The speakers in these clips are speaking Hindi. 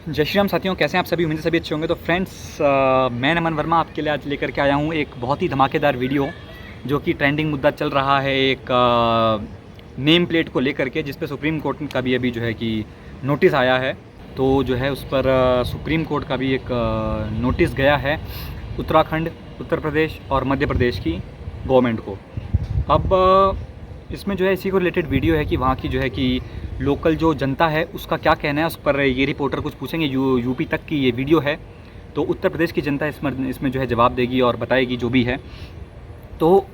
जय श्री राम साथियों, कैसे हैं आप सभी? उम्मीद है सभी अच्छे होंगे। तो फ्रेंड्स, मैं नमन वर्मा आपके लिए आज लेकर के आया हूँ एक बहुत ही धमाकेदार वीडियो जो कि ट्रेंडिंग मुद्दा चल रहा है एक नेम प्लेट को लेकर के, जिस पे सुप्रीम कोर्ट का भी अभी जो है कि नोटिस आया है। तो जो है उस पर सुप्रीम कोर्ट का भी एक नोटिस गया है उत्तराखंड, उत्तर प्रदेश और मध्य प्रदेश की गवर्नमेंट को। अब इसमें जो है इसी को रिलेटेड वीडियो है कि वहाँ की जो है कि लोकल जो जनता है उसका क्या कहना है, उस पर ये रिपोर्टर कुछ पूछेंगे। यूपी तक की ये वीडियो है, तो उत्तर प्रदेश की जनता इसमें जो है जवाब देगी और बताएगी जो भी है। तो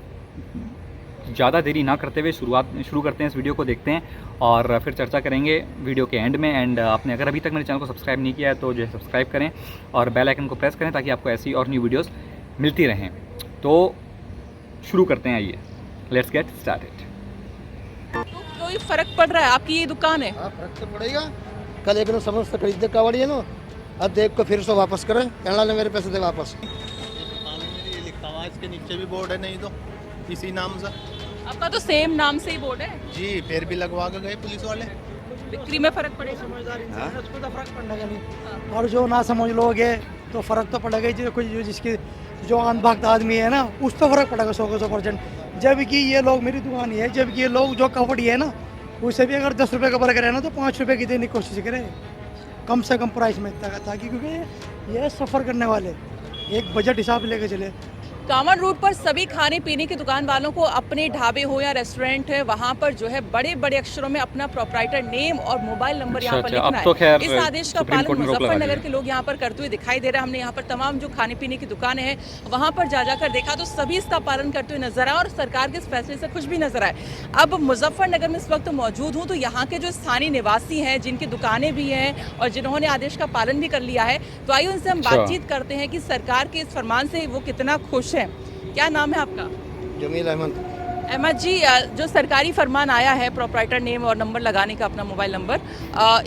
ज़्यादा देरी ना करते हुए शुरू करते हैं, इस वीडियो को देखते हैं और फिर चर्चा करेंगे वीडियो के एंड में। एंड आपने अगर अभी तक मेरे चैनल को सब्सक्राइब नहीं किया है तो जो है सब्सक्राइब करें और बेल आइकन को प्रेस करें ताकि आपको ऐसी और न्यू वीडियोज़ मिलती रहें। तो शुरू करते हैं, आइए, लेट्स गेट स्टार्टेड। कोई फर्क पड़ रहा है? आपकी ये दुकान है। हाँ, फर्क तो पड़ेगा। कल एक समझ से खरीदे कावड़ी है ना, अब देख को फिर से वापस करें, कहना ले मेरे पैसे दे वापस। दुकान में ये लिखा हुआ है, इसके नीचे भी बोर्ड है, नहीं तो इसी नाम से। आपका तो सेम नाम से ही बोर्ड है जी, फिर भी लगवा के गए पुलिस वाले। बिक्री में फर्क पड़ेगा। समझदारी उसको तो फर्क पड़ेगा नहीं, और जो ना समझ लोगे तो फर्क तो पड़ेगा ही। जो जिसकी जो अनभक्त आदमी है ना, उस तो फर्क पड़ेगा 100%। जबकि ये लोग, मेरी दुकान ही है, जबकि ये लोग जो कपड़ी है ना, उसे भी अगर 10 रुपये का बर्गर है ना तो 5 रुपये की देने की कोशिश करें, कम से कम प्राइस में इतना का, ताकि क्योंकि ये सफ़र करने वाले एक बजट हिसाब लेके चले। कांवड़ रोड पर सभी खाने पीने की दुकान वालों को अपने ढाबे हो या रेस्टोरेंट है, वहाँ पर जो है बड़े बड़े अक्षरों में अपना प्रोप्राइटर नेम और मोबाइल नंबर यहाँ पर लिखना तो है। इस आदेश का पालन मुजफ्फरनगर के लोग यहाँ पर करते हुए दिखाई दे रहे हैं। हमने यहाँ पर तमाम जो खाने पीने की दुकानें हैं वहाँ पर जा जाकर देखा तो सभी इसका पालन करते हुए नजर आए और सरकार के इस फैसले से खुश भी नजर आए। अब मुजफ्फरनगर में इस वक्त मौजूद हूँ तो यहाँ के जो स्थानीय निवासी हैं, जिनकी दुकानें भी हैं और जिन्होंने आदेश का पालन भी कर लिया है, तो आइए उनसे हम बातचीत करते हैं कि सरकार के इस फरमान से वो कितना खुश हैं। क्या नाम है आपका? जमील अहमद जी, जो सरकारी फरमान आया है प्रोप्राइटर नेम और नंबर लगाने का, अपना मोबाइल नंबर,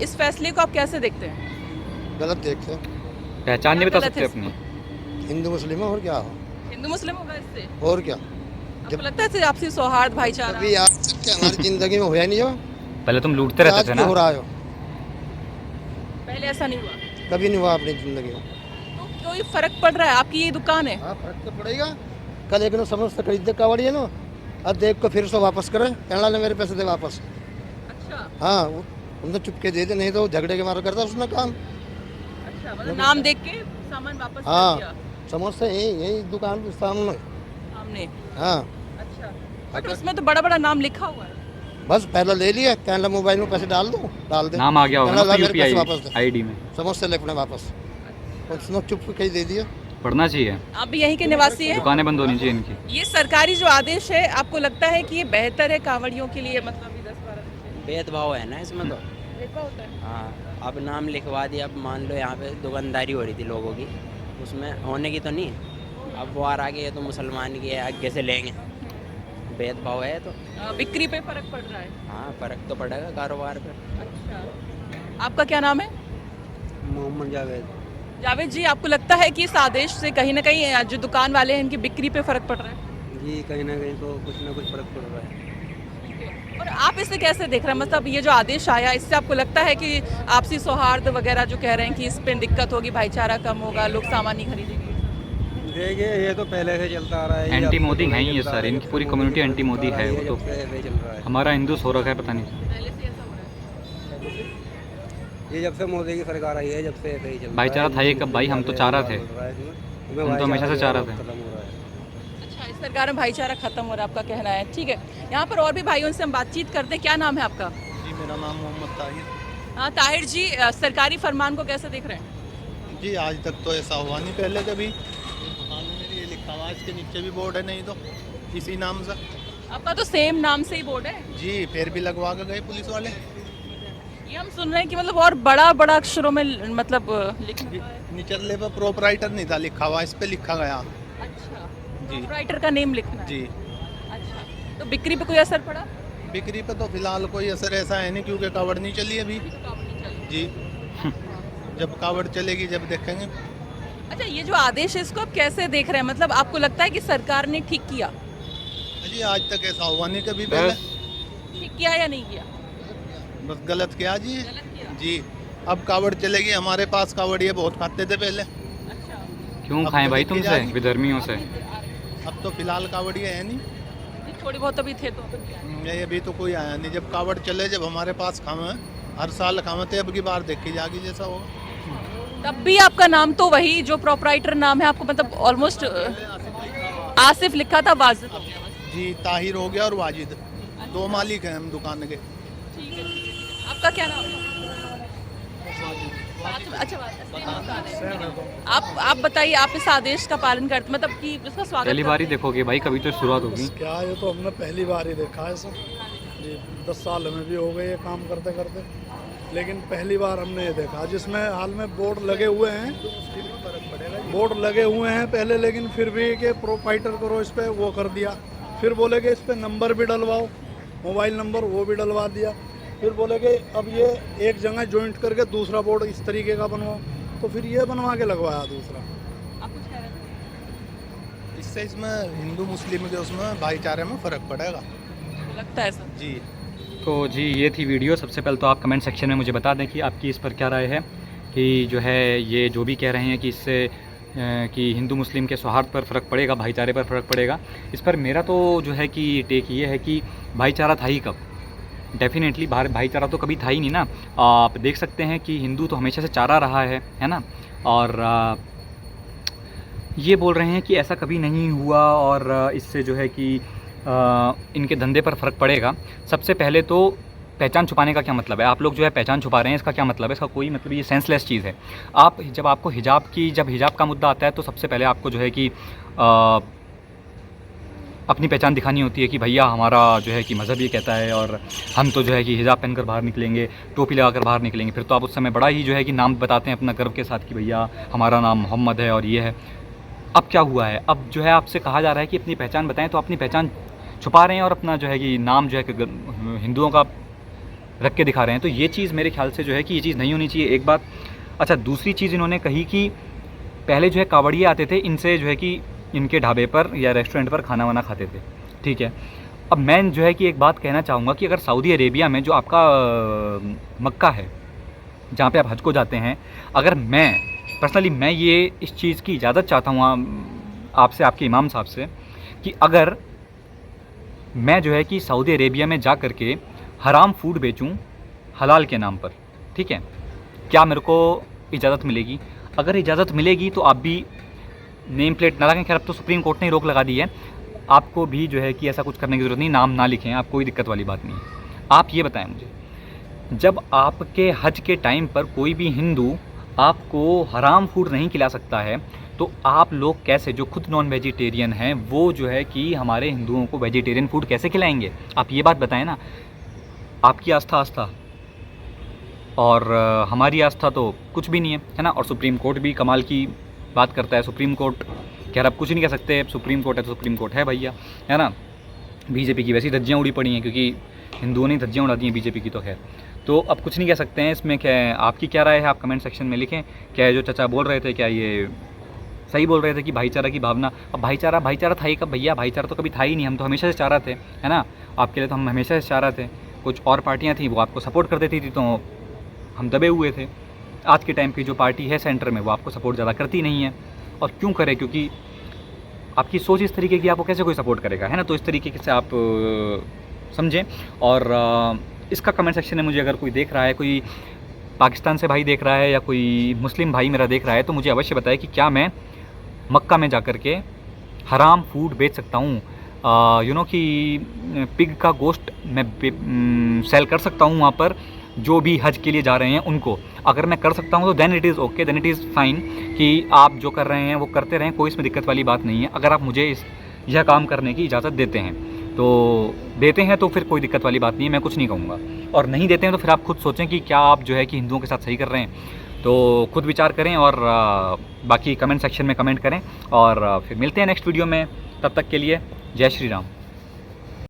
इस फैसले को आप कैसे देखते हैं? गलत देखते हैं, पहचान नहीं बता गलत सकते है अपनी। हिंदू मुस्लिम है और क्या हो, हिंदू मुस्लिम होगा इससे? और क्या। आपको लगता है इससे आपसी सौहार्द, भाईचारा? अभी आज तक क्या हमारी जिंदगी में हुआ नहीं हो, पहले तुम लूटते रहते थे आज ना। क्यों हो रहा हो, पहले ऐसा नहीं हुआ, कभी नहीं हुआ अपनी जिंदगी में। तो कोई फर्क पड़ रहा है? आपकी ये दुकान है। हाँ, फर्क तो पड़ेगा। कल एक समझ से खरीदे कावड़ी है ना, अब देख को फिर से वापस करें, कहना ले मेरे पैसे दे वापस। अच्छा हाँ, हम तो चुपके दे दे, नहीं तो झगड़े के मारा करता उसने काम। अच्छा, मतलब नाम देख के सामान वापस कर हाँ, दिया समझ से यही दुकान के सामने। सामने। हाँ, अच्छा, बट उसमें तो बड़ा बड़ा नाम लिखा हुआ है। बस पहले ले लिया, कहना मोबाइल में पैसे डाल दो, डाल दे, नाम आ गया होगा कहना ना ला मेरे पैसे यूपीआई वापस दे, आईडी में। समझ से ले अपने वापस। उसने चुप के दे दिया। पढ़ना चाहिए, आप भी यहीं के निवासी हैं? दुकानें बंद होनी चाहिए इनकी। ये सरकारी जो आदेश है, आपको लगता है कि ये बेहतर है कांवड़ियों के लिए? मतलब अभी 10-12 दिन से भेदभाव है ना इसमें तो। देखा होता है। हाँ, अब नाम लिखवा दिया, अब मान लो यहाँ पे दुकानदारी हो रही थी लोगों की, उसमें होने की तो नहीं, अब वो आ रहा है तो मुसलमान की है, आगे से लेंगे, भेदभाव है तो। बिक्री पे फर्क पड़ रहा है। हाँ, फर्क तो पड़ेगा कारोबार पे। अच्छा, आपका क्या नाम है? मोहम्मद जावेद। जावेद जी, आपको लगता है कि इस आदेश से कहीं ना कहीं जो दुकान वाले हैं इनकी बिक्री पे फर्क पड़ रहा है? जी, कहीं ना कहीं तो कुछ ना कुछ फर्क पड़ रहा है। और आप इसे कैसे देख रहे हैं? मतलब ये जो आदेश आया, इससे आपको लगता है कि आपसी सौहार्द वगैरह जो कह रहे हैं कि इस पे दिक्कत होगी, भाईचारा कम होगा, लोग सामान नहीं खरीदेंगे? देखिए, ये तो पहले से चलता आ रहा है। एंटी मोदी हैं ये सर, इनकी पूरी कम्युनिटी एंटी मोदी है। वो तो चल रहा है, हमारा हिंदू सो रखा है, पता नहीं। पहले से ऐसा हो रहा है। ये जब से मोदी की सरकार आई है, जब से ऐसे ही चल रहा है। भाईचारा था ये कब भाई? हम तो चाह रहे थे, हम तो हमेशा से चाह रहे थे। अच्छा, इस सरकार में भाईचारा खत्म हो रहा है, आपका कहना है। ठीक है, यहाँ पर और भी भाइयों से हम बातचीत करते हैं। क्या नाम है आपका? जी, मेरा नाम मोहम्मद ताहिर। हाँ ताहिर जी, सरकारी फरमान को कैसे देख रहे हैं? जी, आज तक तो ऐसा हुआ नहीं पहले कभी। ये दुकान में ये लिखा हुआ है, इसके नीचे भी बोर्ड है, नहीं तो इसी नाम से। आपका तो सेम नाम से ही बोर्ड है। जी, फिर भी लगवा के गए पुलिस वाले। ये हम सुन रहे हैं कि मतलब और बड़ा बड़ा अक्षरों में मतलब लिखा हुआ है। निचले पर प्रोपराइटर नहीं था लिखा हुआ, इस पे लिखा गया। अच्छा, जी। राइटर का नेम लिखना है। जी, अच्छा, तो बिक्री पे कोई असर पड़ा? बिक्री पे तो फिलहाल कोई असर ऐसा है नहीं, क्योंकि कावड़ नहीं चली अभी। जी, जब कावड़ चलेगी जब देखेंगे। अच्छा, ये जो आदेश है इसको आप कैसे देख रहे हैं? मतलब आपको लगता है कि सरकार ने ठीक किया? जी, आज तक ऐसा हुआ नहीं कभी पहले। ठीक किया या नहीं किया? बस गलत किया जी। गलत किया। जी, अब कावड़ चलेगी, हमारे पास कावड़िए बहुत खाते थे पहले, क्यों अब खाएं तो भाई देखी तुमसे जाएगी। विधर्मियों से? अब तो फिलहाल कावड़िए है नहीं, थोड़ी बहुत अभी थे तो ये अभी तो कोई आया नहीं। जब कावड़ चले, जब हमारे पास खावे, हर साल खावते, अब की बार देखी जाएगी जैसा होगा। तब भी आपका नाम तो वही जो प्रोपराइटर नाम है आपको, मतलब ऑलमोस्ट आसिफ लिखा था, वाजिद हो गया बस। जी, ताहिर हो गया और वाजिद, 2 मालिक हैं हम दुकान के। ठीक है। आपका क्या नाम है? अच्छा आप बताइए, आप इस आदेश का पालन करते, मतलब कि इसका स्वागत पहली बार ही करते हैं? देखोगे भाई, कभी तो शुरुआत होगी। क्या ये तो हमने पहली बार ही देखा है सब जी। 10 साल हमें भी हो गए ये काम करते करते, लेकिन पहली बार हमने ये देखा, जिसमें हाल में बोर्ड लगे हुए हैं, पहले, लेकिन फिर भी कि प्रोपाइटर करो इस पर, वो कर दिया। फिर बोले कि इस पर नंबर भी डलवाओ, मोबाइल नंबर, वो भी डलवा दिया। फिर बोले कि अब ये एक जगह जॉइंट करके दूसरा बोर्ड इस तरीके का बनवाओ, तो फिर ये बनवा के लगवाया दूसरा। आप कुछ कह रहे थे? इससे इसमें हिंदू मुस्लिम के उसमें भाईचारे में फ़र्क पड़ेगा लगता है सर। जी। तो जी ये थी वीडियो। सबसे पहले तो आप कमेंट सेक्शन में मुझे बता दें कि आपकी इस पर क्या राय है, कि जो है ये जो भी कह रहे हैं कि इससे कि हिंदू मुस्लिम के सौहार्द पर फ़र्क पड़ेगा, भाईचारे पर फ़र्क पड़ेगा। इस पर मेरा तो जो है कि टेक ये है कि भाईचारा था ही कब? डेफिनेटली भाईचारा तो कभी था ही नहीं ना। आप देख सकते हैं कि हिंदू तो हमेशा से चारा रहा है ना। और ये बोल रहे हैं कि ऐसा कभी नहीं हुआ और इससे जो है कि इनके धंधे पर फ़र्क पड़ेगा। सबसे पहले तो पहचान छुपाने का क्या मतलब है? आप लोग जो है पहचान छुपा रहे हैं, इसका क्या मतलब है? इसका कोई मतलब, ये सेंसलेस चीज़ है। आप जब आपको जब हिजाब का मुद्दा आता है तो सबसे पहले आपको जो है कि अपनी पहचान दिखानी होती है कि भैया हमारा जो है कि मज़हब ये कहता है और हम तो जो है कि हिजाब पहनकर बाहर निकलेंगे, टोपी लगाकर बाहर निकलेंगे। फिर तो आप उस समय बड़ा ही जो है कि नाम बताते हैं अपना गर्व के साथ कि भैया हमारा नाम मोहम्मद है और ये है। अब क्या हुआ है? अब जो है आपसे कहा जा रहा है कि अपनी पहचान बताएं, तो अपनी पहचान छुपा रहे हैं और अपना जो है कि नाम जो है कि हिंदुओं का रख के दिखा रहे हैं। तो ये चीज़ मेरे ख्याल से जो है कि ये चीज़ नहीं होनी चाहिए, एक बात। अच्छा, दूसरी चीज़ इन्होंने कही कि पहले जो है कावड़िए आते थे, इनसे जो है कि इनके ढाबे पर या रेस्टोरेंट पर खाना वाना खाते थे, ठीक है। अब मैं जो है कि एक बात कहना चाहूँगा कि अगर सऊदी अरेबिया में जो आपका मक्का है, जहाँ पे आप हज को जाते हैं, अगर मैं पर्सनली मैं ये इस चीज़ की इजाज़त चाहता हूँ आपसे, आपके इमाम साहब से, कि अगर मैं जो है कि सऊदी अरेबिया में जा कर के हराम फूड बेचूं हलाल के नाम पर, ठीक है, क्या मेरे को इजाज़त मिलेगी? अगर इजाज़त मिलेगी तो आप भी नेम प्लेट ना लगाएं। खैर अब तो सुप्रीम कोर्ट ने रोक लगा दी है, आपको भी जो है कि ऐसा कुछ करने की ज़रूरत नहीं, नाम ना लिखें आप, कोई दिक्कत वाली बात नहीं है। आप ये बताएं मुझे, जब आपके हज के टाइम पर कोई भी हिंदू आपको हराम फूड नहीं खिला सकता है, तो आप लोग कैसे, जो खुद नॉन वेजिटेरियन हैं, वो जो है कि हमारे हिंदुओं को वेजिटेरियन फूड कैसे खिलाएंगे? आप ये बात बताएं ना। आपकी आस्था और हमारी आस्था तो कुछ भी नहीं है ना। और सुप्रीम कोर्ट भी कमाल की बात करता है। सुप्रीम कोर्ट खैर अब कुछ नहीं कह सकते, सुप्रीम कोर्ट है तो सुप्रीम कोर्ट है भैया, है ना। बीजेपी की वैसी धज्जियाँ उड़ी पड़ी हैं, क्योंकि हिंदुओं ने धज्जियाँ उड़ा दी हैं बीजेपी की, तो खैर तो अब कुछ नहीं कह सकते हैं इसमें। क्या आपकी क्या राय है, आप कमेंट सेक्शन में लिखें। क्या जो चाचा बोल रहे थे, क्या ये सही बोल रहे थे कि भाईचारा की भावना? अब भाईचारा था ही कब भैया? भाईचारा तो कभी था ही नहीं, हम तो हमेशा से चाह रहे थे, है ना। आपके लिए तो हम हमेशा से चाह रहे थे। कुछ और पार्टियाँ थी वो आपको सपोर्ट कर देती थी तो हम दबे हुए थे। आज के टाइम की जो पार्टी है सेंटर में, वो आपको सपोर्ट ज़्यादा करती नहीं है, और क्यों करे? क्योंकि आपकी सोच इस तरीके की, आपको कैसे कोई सपोर्ट करेगा, है ना। तो इस तरीके से आप समझें। और इसका कमेंट सेक्शन में मुझे अगर कोई देख रहा है, कोई पाकिस्तान से भाई देख रहा है या कोई मुस्लिम भाई मेरा देख रहा है, तो मुझे अवश्य बताए कि क्या मैं मक्का में जा कर के हराम फूड बेच सकता हूँ? कि पिग का गोश्त मैं सेल कर सकता हूँ वहाँ पर, जो भी हज के लिए जा रहे हैं उनको। अगर मैं कर सकता हूँ तो then it is okay, then it is fine, कि आप जो कर रहे हैं वो करते रहें, कोई इसमें दिक्कत वाली बात नहीं है। अगर आप मुझे यह काम करने की इजाज़त देते हैं तो फिर कोई दिक्कत वाली बात नहीं है, मैं कुछ नहीं कहूँगा। और नहीं देते हैं तो फिर आप खुद सोचें कि क्या आप जो है कि हिंदुओं के साथ सही कर रहे हैं। तो खुद विचार करें और बाकी कमेंट सेक्शन में कमेंट करें, और फिर मिलते हैं नेक्स्ट वीडियो में। तब तक के लिए जय श्री राम।